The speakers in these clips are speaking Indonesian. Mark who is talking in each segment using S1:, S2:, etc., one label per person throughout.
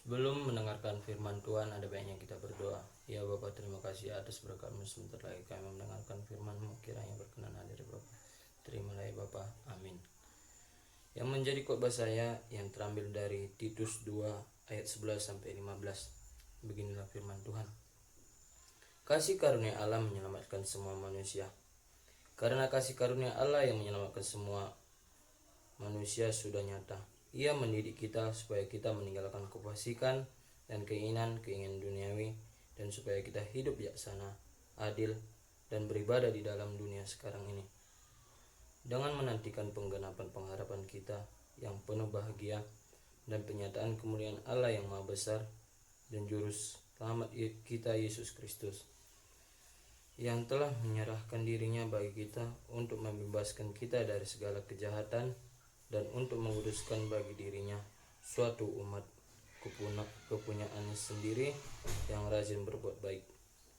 S1: Sebelum mendengarkan firman Tuhan, ada baiknya kita berdoa. Ya Bapa, terima kasih atas berkat-Mu. Sebentar lagi kami mendengarkan firman-Mu, kiranya berkenan hadir Bapa. Terimalah ya Bapa, amin. Yang menjadi khotbah saya yang terambil dari Titus 2 ayat 11 sampai 15. Beginilah firman Tuhan. Kasih karunia Allah menyelamatkan semua manusia. Karena kasih karunia Allah yang menyelamatkan semua manusia sudah nyata. Ia mendidik kita supaya kita meninggalkan kefasikan dan keinginan duniawi, dan supaya kita hidup bijaksana, adil, dan beribadah di dalam dunia sekarang ini, dengan menantikan penggenapan pengharapan kita yang penuh bahagia dan penyataan kemuliaan Allah yang Maha Besar dan Juru Selamat kita Yesus Kristus, yang telah menyerahkan dirinya bagi kita untuk membebaskan kita dari segala kejahatan dan untuk menguduskan bagi dirinya suatu umat kepunyaannya sendiri yang rajin berbuat baik.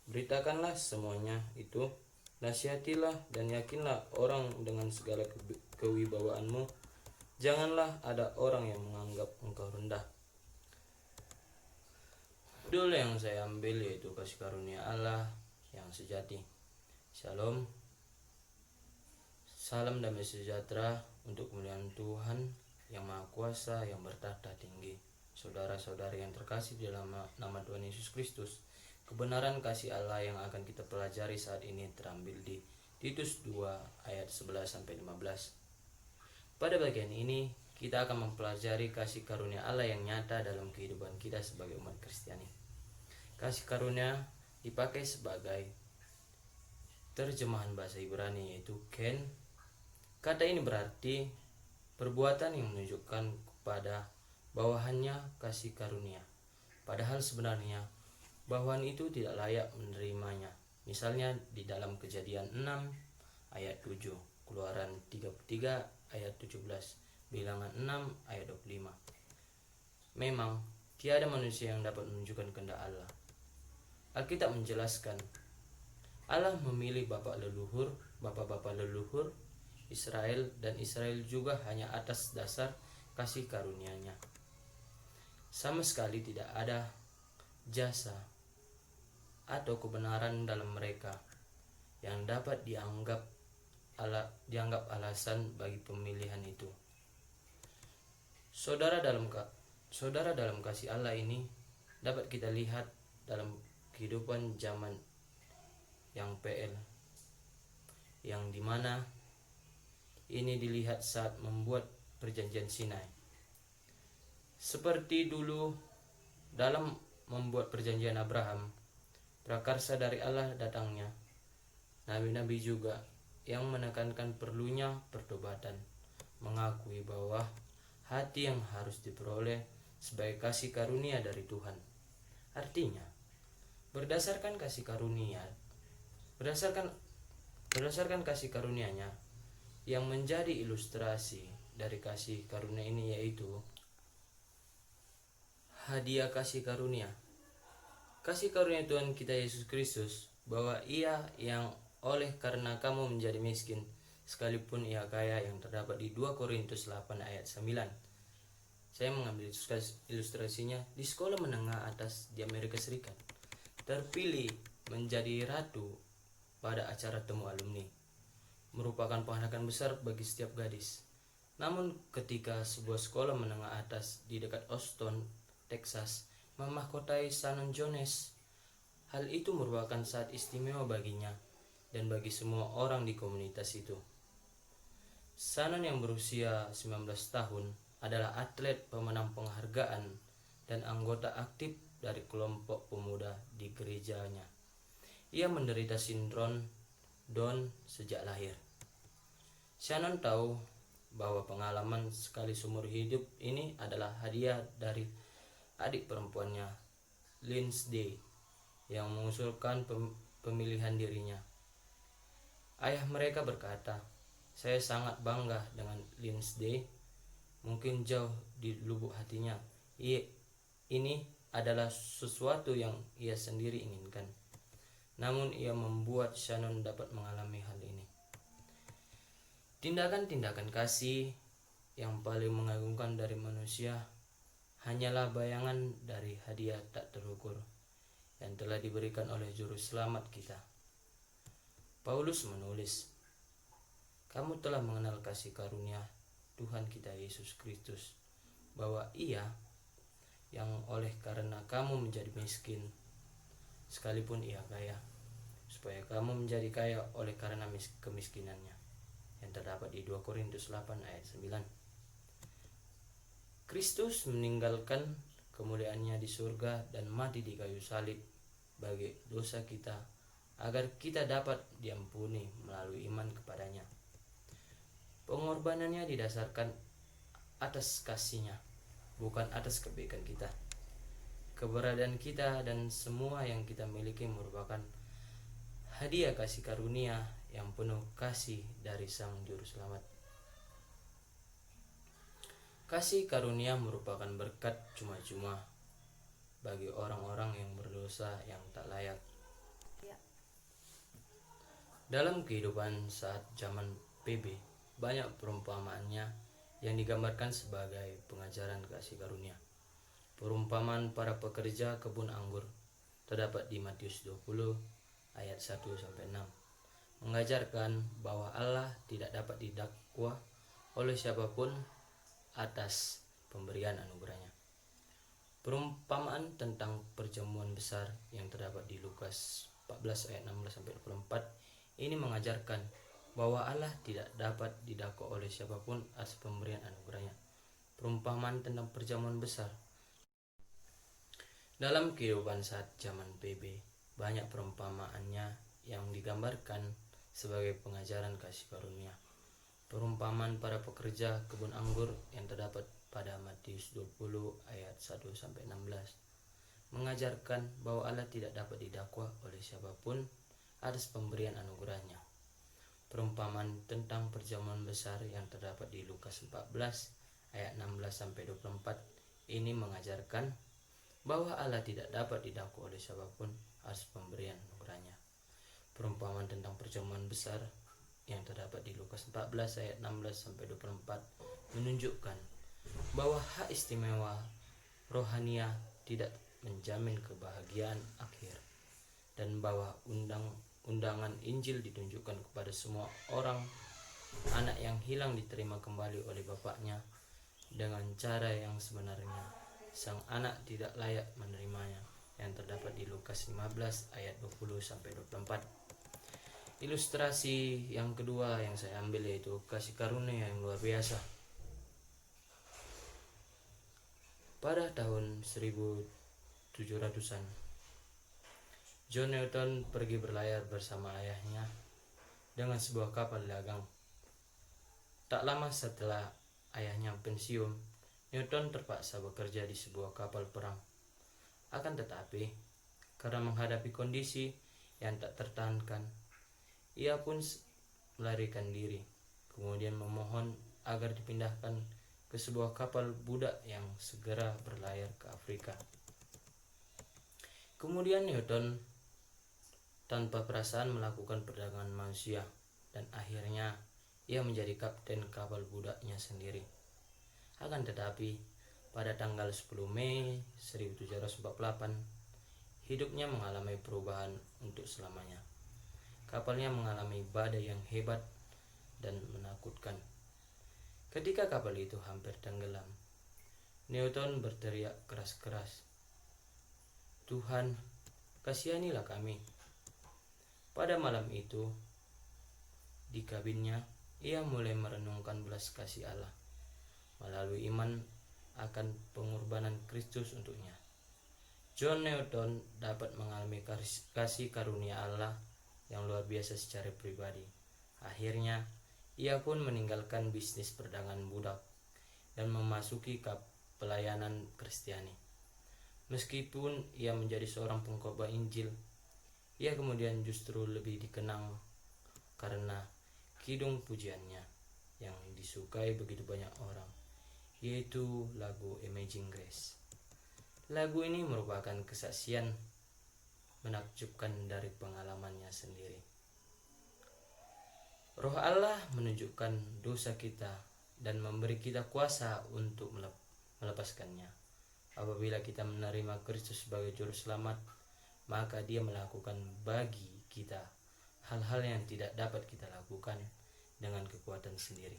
S1: Beritakanlah semuanya itu, nasihatilah dan yakinlah orang dengan segala kewibawaanmu. Janganlah ada orang yang menganggap engkau rendah. Judul yang saya ambil yaitu kasih karunia Allah yang sejati. Shalom. Salam damai sejahtera untuk kemuliaan Tuhan yang Maha Kuasa yang bertahta tinggi. Saudara-saudari yang terkasih di dalam nama Tuhan Yesus Kristus, kebenaran kasih Allah yang akan kita pelajari saat ini terambil di Titus 2 ayat 11 sampai 15. Pada bagian ini kita akan mempelajari kasih karunia Allah yang nyata dalam kehidupan kita sebagai umat Kristiani. Kasih karunia dipakai sebagai terjemahan bahasa Ibrani yaitu ken. Kata ini berarti perbuatan yang menunjukkan kepada bawahannya kasih karunia, padahal sebenarnya bawahan itu tidak layak menerimanya. Misalnya di dalam Kejadian 6 ayat 7, Keluaran 33 ayat 17, Bilangan 6 ayat 25. Memang tiada manusia yang dapat menunjukkan kehendak Allah. Alkitab menjelaskan Allah memilih bapak leluhur Israel, dan Israel juga hanya atas dasar kasih karunia-Nya. Sama sekali tidak ada jasa atau kebenaran dalam mereka yang dapat dianggap alasan bagi pemilihan itu. Saudara dalam kasih Allah ini dapat kita lihat dalam kehidupan zaman yang PL, yang dimana ini dilihat saat membuat perjanjian Sinai. Seperti dulu dalam membuat perjanjian Abraham, prakarsa dari Allah datangnya. Nabi-nabi juga yang menekankan perlunya pertobatan, mengakui bahwa hati yang harus diperoleh sebagai kasih karunia dari Tuhan. Artinya, berdasarkan kasih kasih karunia-Nya yang menjadi ilustrasi dari kasih karunia ini, yaitu hadiah kasih karunia. Kasih karunia Tuhan kita Yesus Kristus, bahwa Ia yang oleh karena kamu menjadi miskin, sekalipun Ia kaya, yang terdapat di 2 Korintus 8 ayat 9. Saya mengambil ilustrasinya di sekolah menengah atas di Amerika Serikat. Terpilih menjadi ratu pada acara temu alumni merupakan penghargaan besar bagi setiap gadis. Namun ketika sebuah sekolah menengah atas di dekat Austin, Texas, memahkotai Shannon Jones, hal itu merupakan saat istimewa baginya dan bagi semua orang di komunitas itu. Shannon yang berusia 19 tahun adalah atlet pemenang penghargaan dan anggota aktif dari kelompok pemuda di gerejanya. Ia menderita sindrom Down sejak lahir. Shannon tahu bahwa pengalaman sekali seumur hidup ini adalah hadiah dari adik perempuannya, Lindsay, yang mengusulkan pemilihan dirinya. Ayah mereka berkata, "Saya sangat bangga dengan Lindsay." Mungkin jauh di lubuk hatinya, ini adalah sesuatu yang ia sendiri inginkan. Namun ia membuat Shannon dapat mengalami hal ini. Tindakan-tindakan kasih yang paling mengagumkan dari manusia hanyalah bayangan dari hadiah tak terukur yang telah diberikan oleh Juru Selamat kita. Paulus menulis, "Kamu telah mengenal kasih karunia Tuhan kita Yesus Kristus, bahwa Ia yang oleh karena kamu menjadi miskin, sekalipun Ia kaya, supaya kamu menjadi kaya oleh karena kemiskinannya." Yang terdapat di 2 Korintus 8 ayat 9. Kristus meninggalkan kemuliaannya di surga dan mati di kayu salib bagi dosa kita, agar kita dapat diampuni melalui iman kepadanya. Pengorbanannya didasarkan atas kasih-Nya, bukan atas kebaikan kita. Keberadaan kita dan semua yang kita miliki merupakan hadiah kasih karunia yang penuh kasih dari Sang Juru Selamat. Kasih karunia merupakan berkat cuma-cuma bagi orang-orang yang berdosa yang tak layak. Dalam kehidupan saat zaman PB, banyak perumpamaannya yang digambarkan sebagai pengajaran kasih karunia. Perumpamaan para pekerja kebun anggur terdapat di Matius 20 ayat 1-6. Mengajarkan bahwa Allah tidak dapat didakwa oleh siapapun atas pemberian anugerahnya. Perumpamaan tentang perjamuan besar yang terdapat di Lukas 14 ayat 16-24 ini mengajarkan bahwa Allah tidak dapat didakwa oleh siapapun atas pemberian anugerahnya. Perumpamaan tentang perjamuan besar. Dalam kehidupan saat zaman PB, banyak perumpamaannya yang digambarkan sebagai pengajaran kasih karunia. Perumpamaan para pekerja kebun anggur yang terdapat pada Matius 20 ayat 1-16 mengajarkan bahwa Allah tidak dapat didakwa oleh siapapun atas pemberian anugerahnya. Perumpamaan tentang perjamuan besar yang terdapat di Lukas 14 ayat 16-24 ini mengajarkan bahwa Allah tidak dapat didakwa oleh siapapun atas pemberian anugerahnya. Perumpamaan tentang perjamuan besar yang terdapat di Lukas 14 ayat 16-24 menunjukkan bahwa hak istimewa rohania tidak menjamin kebahagiaan akhir, dan bahwa undangan Injil ditunjukkan kepada semua orang. Anak yang hilang diterima kembali oleh bapaknya dengan cara yang sebenarnya. Sang anak tidak layak menerimanya, yang terdapat di Lukas 15 ayat 20-24. Ilustrasi yang kedua yang saya ambil yaitu kasih karunia yang luar biasa. Pada tahun 1700-an, John Newton pergi berlayar bersama ayahnya dengan sebuah kapal dagang. Tak lama setelah ayahnya pensiun, Newton terpaksa bekerja di sebuah kapal perang. Akan tetapi, karena menghadapi kondisi yang tak tertahankan, ia pun melarikan diri, kemudian memohon agar dipindahkan ke sebuah kapal budak yang segera berlayar ke Afrika. Kemudian Newton tanpa perasaan melakukan perdagangan manusia, dan akhirnya ia menjadi kapten kapal budaknya sendiri. Akan tetapi, pada tanggal 10 Mei 1748, hidupnya mengalami perubahan untuk selamanya. Kapalnya mengalami badai yang hebat dan menakutkan. Ketika kapal itu hampir tenggelam, Newton berteriak keras-keras, "Tuhan, kasihanilah kami." Pada malam itu, di kabinnya, ia mulai merenungkan belas kasih Allah melalui iman akan pengorbanan Kristus untuknya. John Newton dapat mengalami kasih karunia Allah yang luar biasa secara pribadi. Akhirnya, ia pun meninggalkan bisnis perdagangan budak dan memasuki pelayanan Kristiani. Meskipun ia menjadi seorang pengkhotbah Injil, ia kemudian justru lebih dikenang karena kidung pujiannya yang disukai begitu banyak orang, yaitu lagu Amazing Grace. Lagu ini merupakan kesaksian menakjubkan dari pengalamannya sendiri. Roh Allah menunjukkan dosa kita dan memberi kita kuasa untuk melepaskannya. Apabila kita menerima Kristus sebagai juru selamat, maka Dia melakukan bagi kita hal-hal yang tidak dapat kita lakukan dengan kekuatan sendiri.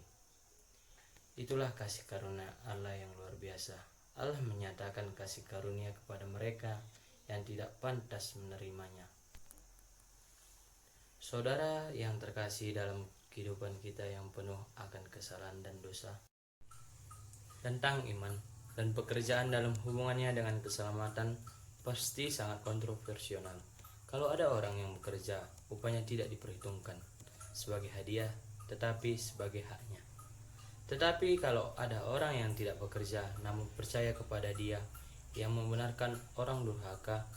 S1: Itulah kasih karunia Allah yang luar biasa. Allah menyatakan kasih karunia kepada mereka yang tidak pantas menerimanya. Saudara yang terkasih, dalam kehidupan kita yang penuh akan kesalahan dan dosa, tentang iman dan pekerjaan dalam hubungannya dengan keselamatan pasti sangat kontroversial. Kalau ada orang yang bekerja, upahnya tidak diperhitungkan sebagai hadiah, tetapi sebagai haknya. Tetapi kalau ada orang yang tidak bekerja namun percaya kepada Dia yang membenarkan orang durhaka,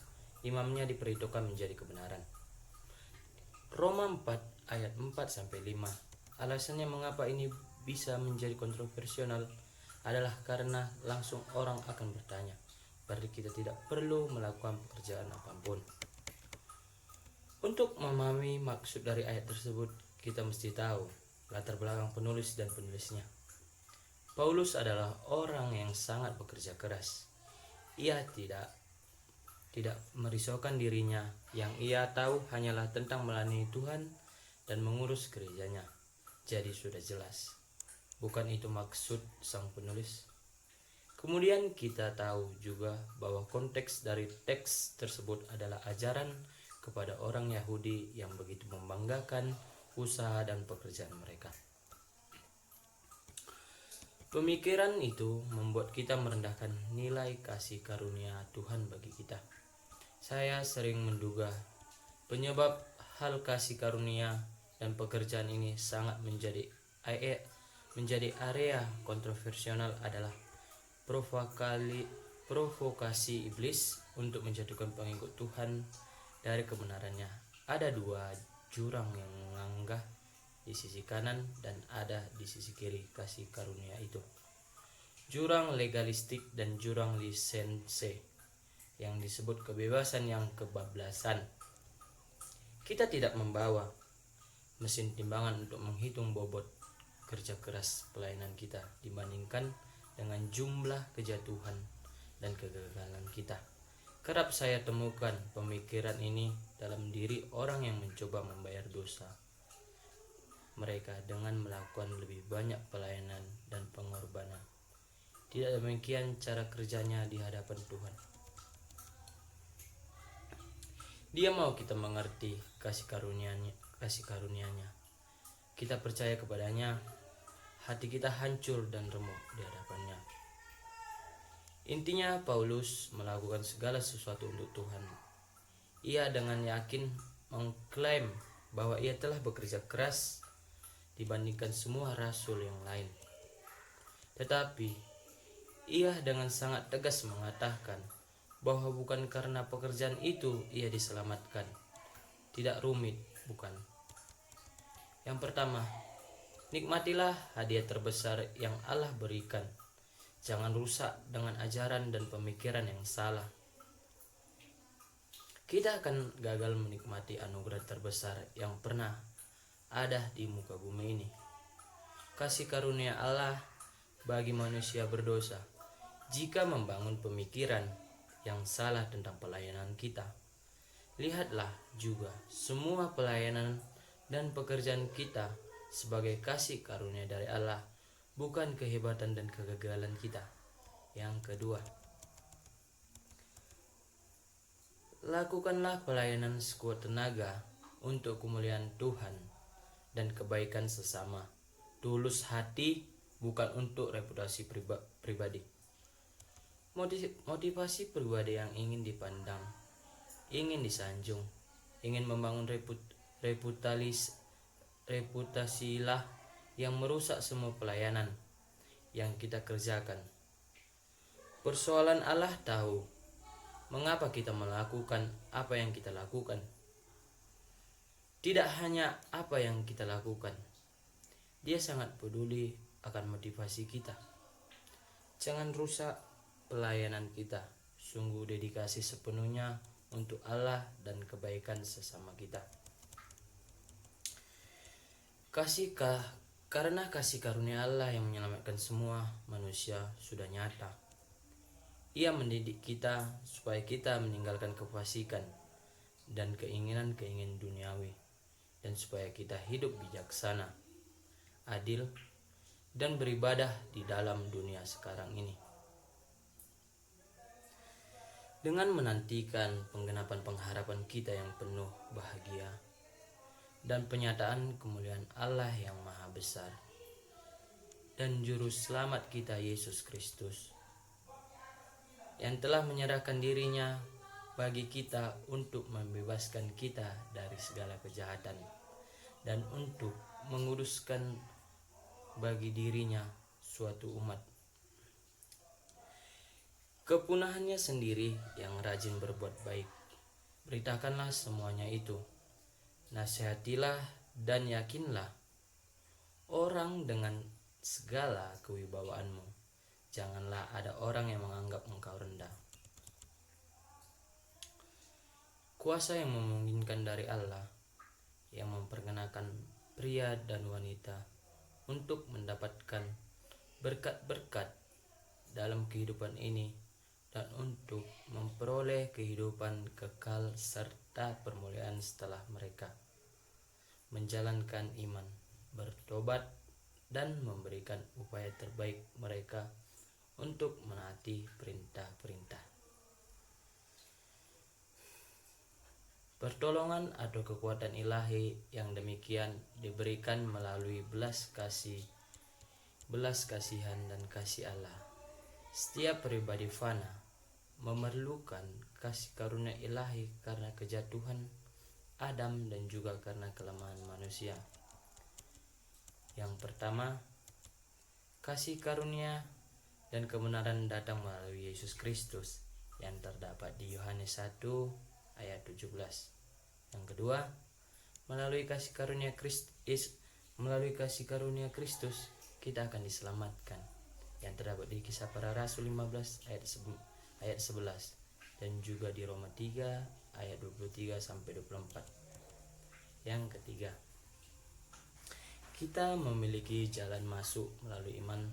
S1: imamnya diperhitungkan menjadi kebenaran. Roma 4 ayat 4-5. Alasannya mengapa ini bisa menjadi kontroversial adalah karena langsung orang akan bertanya, berarti kita tidak perlu melakukan pekerjaan apapun. Untuk memahami maksud dari ayat tersebut, kita mesti tahu latar belakang penulis dan penulisnya. Paulus adalah orang yang sangat bekerja keras. Ia tidak merisaukan dirinya. Yang ia tahu hanyalah tentang melayani Tuhan dan mengurus gerejanya. Jadi sudah jelas, bukan itu maksud sang penulis. Kemudian kita tahu juga bahwa konteks dari teks tersebut adalah ajaran kepada orang Yahudi yang begitu membanggakan usaha dan pekerjaan mereka. Pemikiran itu membuat kita merendahkan nilai kasih karunia Tuhan bagi kita. Saya sering menduga penyebab hal kasih karunia dan pekerjaan ini sangat menjadi area kontroversial adalah provokasi iblis untuk menjatuhkan pengikut Tuhan dari kebenarannya. Ada dua jurang yang menganggah di sisi kanan dan ada di sisi kiri kasih karunia itu. Jurang legalistik dan jurang lisense yang disebut kebebasan yang kebablasan. Kita tidak membawa mesin timbangan untuk menghitung bobot kerja keras pelayanan kita dibandingkan dengan jumlah kejatuhan dan kegagalan kita. Kerap saya temukan pemikiran ini dalam diri orang yang mencoba membayar dosa mereka dengan melakukan lebih banyak pelayanan dan pengorbanan. Tidak demikian cara kerjanya di hadapan Tuhan. Dia mau kita mengerti kasih karunia-Nya. Kita percaya kepadanya, hati kita hancur dan remuk di hadapannya. Intinya Paulus melakukan segala sesuatu untuk Tuhan. Ia dengan yakin mengklaim bahwa ia telah bekerja keras dibandingkan semua rasul yang lain. Tetapi ia dengan sangat tegas mengatakan bahwa bukan karena pekerjaan itu ia diselamatkan. Tidak rumit, bukan. Yang pertama, nikmatilah hadiah terbesar yang Allah berikan. Jangan rusak dengan ajaran dan pemikiran yang salah. Kita akan gagal menikmati anugerah terbesar yang pernah ada di muka bumi ini. Kasih karunia Allah bagi manusia berdosa jika membangun pemikiran yang salah tentang pelayanan kita. Lihatlah juga semua pelayanan dan pekerjaan kita sebagai kasih karunia dari Allah, bukan kehebatan dan kegagalan kita. Yang kedua, lakukanlah pelayanan sekuat tenaga untuk kemuliaan Tuhan dan kebaikan sesama. Tulus hati, bukan untuk reputasi pribadi. Motivasi pribadi yang ingin dipandang, ingin disanjung, ingin membangun reputasilah yang merusak semua pelayanan yang kita kerjakan. Persoalan Allah tahu mengapa kita melakukan apa yang kita lakukan. Tidak hanya apa yang kita lakukan, Dia sangat peduli akan motivasi kita. Jangan rusak pelayanan kita. Sungguh dedikasi sepenuhnya untuk Allah dan kebaikan sesama kita. Karena kasih karunia Allah yang menyelamatkan semua manusia sudah nyata. Ia mendidik kita supaya kita meninggalkan kefasikan dan keinginan-keinginan duniawi, dan supaya kita hidup bijaksana, adil, dan beribadah di dalam dunia sekarang ini. Dengan menantikan penggenapan pengharapan kita yang penuh bahagia dan penyataan kemuliaan Allah yang Maha Besar dan Juru Selamat kita Yesus Kristus, yang telah menyerahkan dirinya bagi kita untuk membebaskan kita dari segala kejahatan dan untuk menguduskan bagi dirinya suatu umat. Kepunahannya sendiri yang rajin berbuat baik. Beritakanlah semuanya itu. Nasihatilah dan yakinlah orang dengan segala kewibawaanmu. Janganlah ada orang yang menganggap engkau rendah. Kuasa yang memungkinkan dari Allah, yang memperkenakan pria dan wanita untuk mendapatkan berkat-berkat dalam kehidupan ini dan untuk memperoleh kehidupan kekal serta permuliaan setelah mereka menjalankan iman, bertobat, dan memberikan upaya terbaik mereka untuk menaati perintah-perintah. Pertolongan atau kekuatan ilahi yang demikian diberikan melalui belas kasihan dan kasih Allah. Setiap pribadi fana memerlukan kasih karunia ilahi karena kejatuhan Adam dan juga karena kelemahan manusia. Yang pertama, kasih karunia dan kebenaran datang melalui Yesus Kristus yang terdapat di Yohanes 1 ayat 17. Yang kedua, melalui kasih karunia Kristus kita akan diselamatkan, yang terdapat di Kisah Para Rasul 15 ayat 11 dan juga di Roma 3 ayat 23 sampai 24. Yang ketiga, kita memiliki jalan masuk melalui iman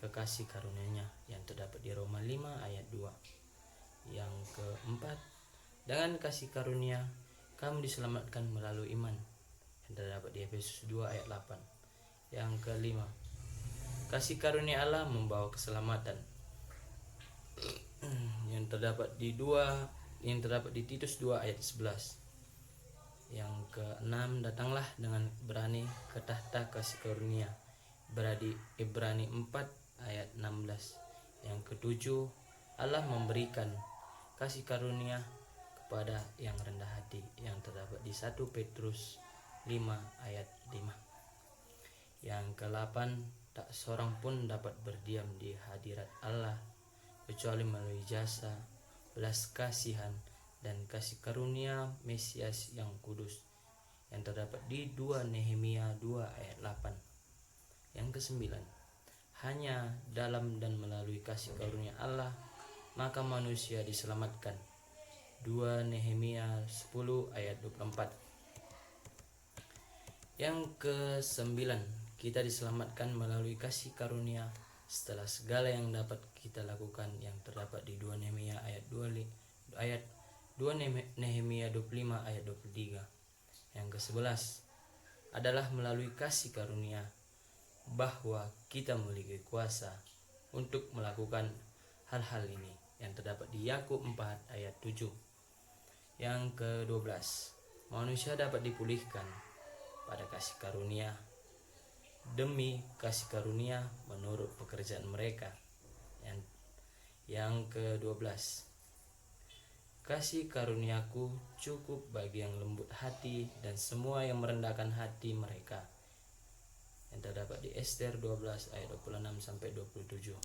S1: ke kasih karunia-Nya yang terdapat di Roma 5 ayat 2. Yang keempat, dengan kasih karunia kamu diselamatkan melalui iman yang terdapat di Efesus 2 ayat 8. Yang kelima, kasih karunia Allah membawa keselamatan yang terdapat di Titus 2 ayat 11. Yang keenam, datanglah dengan berani ke tahta kasih karunia, Ibrani 4 ayat 16. Yang ketujuh, Allah memberikan kasih karunia kepada yang rendah hati yang terdapat di 1 Petrus 5 ayat 5. Yang ke-8, tak seorang pun dapat berdiam di hadirat Allah kecuali melalui jasa, belas kasihan, dan kasih karunia Mesias yang kudus yang terdapat di 2 Nehemia 2 ayat 8. Yang ke-9, hanya dalam dan melalui kasih karunia Allah maka manusia diselamatkan, 2 Nehemia 10 ayat 24. Yang ke-9, kita diselamatkan melalui kasih karunia setelah segala yang dapat kita lakukan yang terdapat di 2 Nehemia ayat 2 Nehemia 25 ayat 23. Yang ke-11 adalah melalui kasih karunia bahwa kita memiliki kuasa untuk melakukan hal-hal ini yang terdapat di Yakub 4 ayat 7. Yang ke-12, manusia dapat dipulihkan pada kasih karunia demi kasih karunia menurut pekerjaan mereka. Yang ke-12, kasih karuniaku cukup bagi yang lembut hati dan semua yang merendahkan hati mereka, yang terdapat di Ester 12 ayat 26 sampai 27.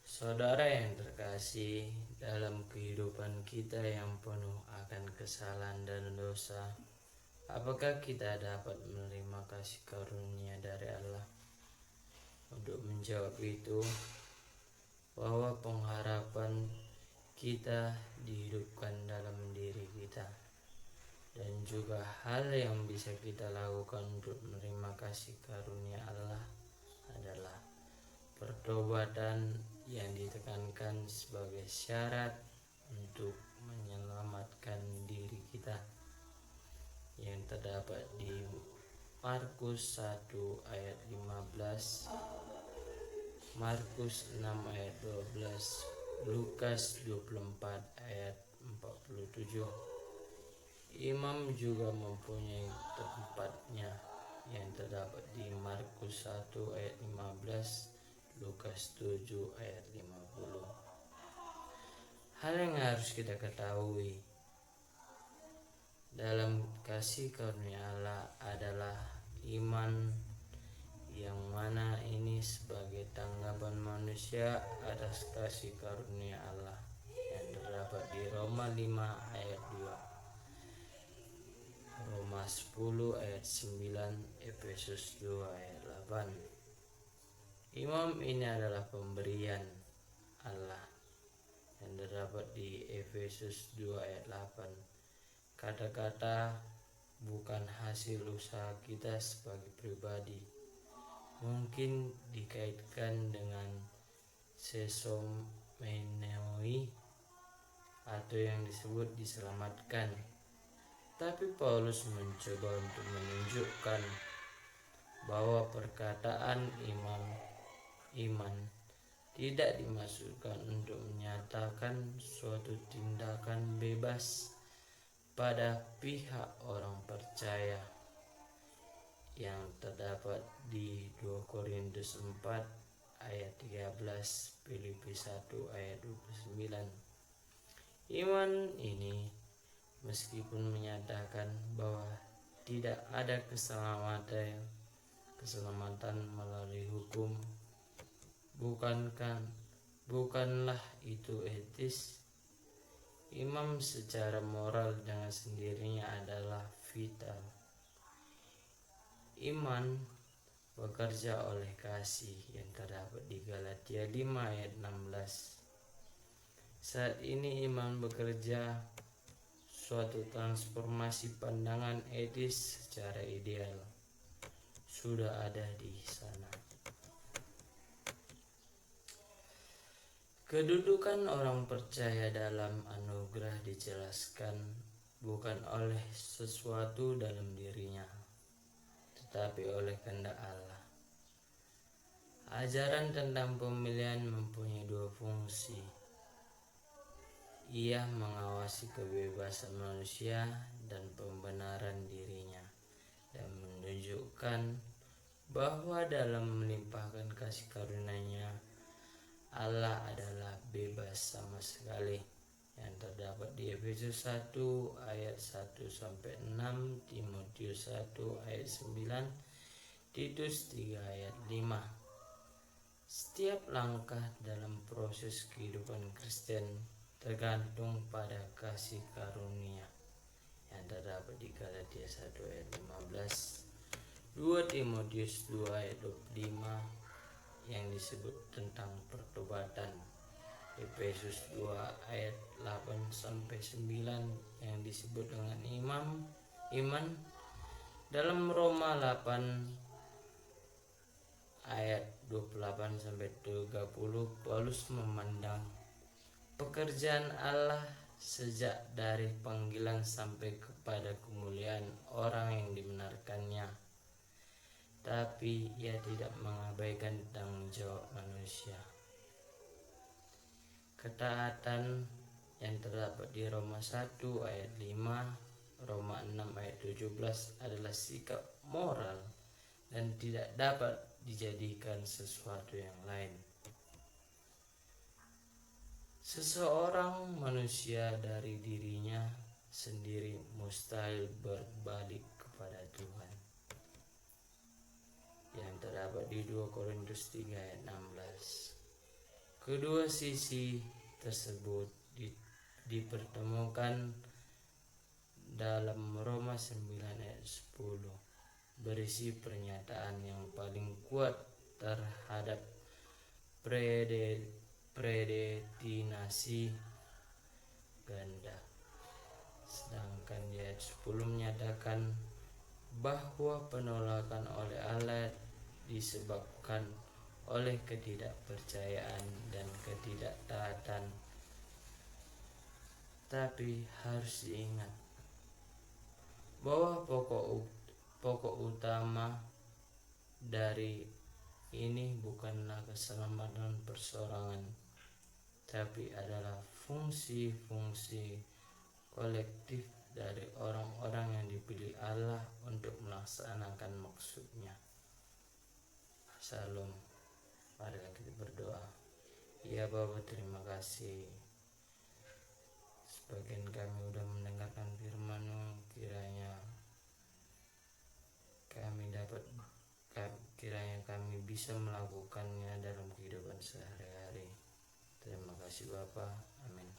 S1: Saudara yang terkasih, dalam kehidupan kita yang penuh akan kesalahan dan dosa, apakah kita dapat menerima kasih karunia dari Allah? Untuk menjawab itu, bahwa pengharapan kita dihidupkan dalam diri kita, dan juga hal yang bisa kita lakukan untuk menerima kasih karunia Allah adalah pertobatan yang ditekankan sebagai syarat untuk menyelamatkan diri kita, yang terdapat di Markus 1 ayat 15, Markus 6 ayat 12, Lukas 24 ayat 47. Imam juga mempunyai tempatnya yang terdapat di Markus 1 ayat 15, Lukas 7 ayat 50. Hal yang harus kita ketahui dalam kasih karunia Allah adalah iman, yang mana ini sebagai tanggapan manusia atas kasih karunia Allah yang terdapat di Roma 5 ayat 2, Roma 10 ayat 9, Efesus 2 ayat 8. Imam ini adalah pemberian Allah yang terdapat di Efesus 2 ayat 8. Kata-kata bukan hasil usaha kita sebagai pribadi, mungkin dikaitkan dengan sesomenoi atau yang disebut diselamatkan. Tapi Paulus mencoba untuk menunjukkan bahwa perkataan iman tidak dimaksudkan untuk menyatakan suatu tindakan bebas pada pihak orang percaya, yang terdapat di 2 Korintus 4 ayat 13, Filipi 1 ayat 29. Iman ini meskipun menyatakan bahwa tidak ada keselamatan melalui hukum, bukanlah itu etis. Imam secara moral dengan sendirinya adalah vital. Iman bekerja oleh kasih yang terdapat di Galatia 5 ayat 16. Saat ini iman bekerja suatu transformasi pandangan etis secara ideal sudah ada di sana. Kedudukan orang percaya dalam anugerah dijelaskan bukan oleh sesuatu dalam dirinya, tetapi oleh kehendak Allah. Ajaran tentang pemilihan mempunyai dua fungsi. Ia mengawasi kebebasan manusia dan pembenaran dirinya, dan menunjukkan bahwa dalam melimpahkan kasih karunia-Nya, Allah adalah bebas sama sekali, yang terdapat di Efesus 1 ayat 1-6, Timotius 1 ayat 9, Titus 3 ayat 5. Setiap langkah dalam proses kehidupan Kristen tergantung pada kasih karunia yang terdapat di Galatia 1 ayat 15, 2 Timotius 2 ayat 25 yang disebut tentang pertobatan, Efesus 2 ayat 8-9 yang disebut dengan iman. Dalam Roma 8 ayat 28-30, Paulus memandang pekerjaan Allah sejak dari panggilan sampai kepada kemuliaan orang yang dibenarkannya, tapi ia tidak mengabaikan tanggung jawab manusia. Ketaatan yang terdapat di Roma 1 ayat 5, Roma 6 ayat 17 adalah sikap moral dan tidak dapat dijadikan sesuatu yang lain. Seseorang manusia dari dirinya sendiri mustahil berbalik kepada Tuhan, yang terdapat di 2 Korintus 3 ayat 16. Kedua sisi tersebut dipertemukan dalam Roma 9 ayat 10, berisi pernyataan yang paling kuat terhadap predestinasi ganda. Sedangkan di ayat 10 menyatakan bahwa penolakan oleh Allah disebabkan oleh ketidakpercayaan dan ketidaktaatan. Tapi harus diingat bahwa pokok utama dari ini bukanlah keselamatan perseorangan, tapi adalah fungsi-fungsi kolektif dari orang-orang yang dipilih Allah untuk melaksanakan maksudnya. Salam. Mari kita berdoa. Ya Bapa, terima kasih sebagian kami udah mendengarkan firman-Mu, kiranya kami bisa melakukannya dalam kehidupan sehari-hari. Terima kasih Bapa. Amin.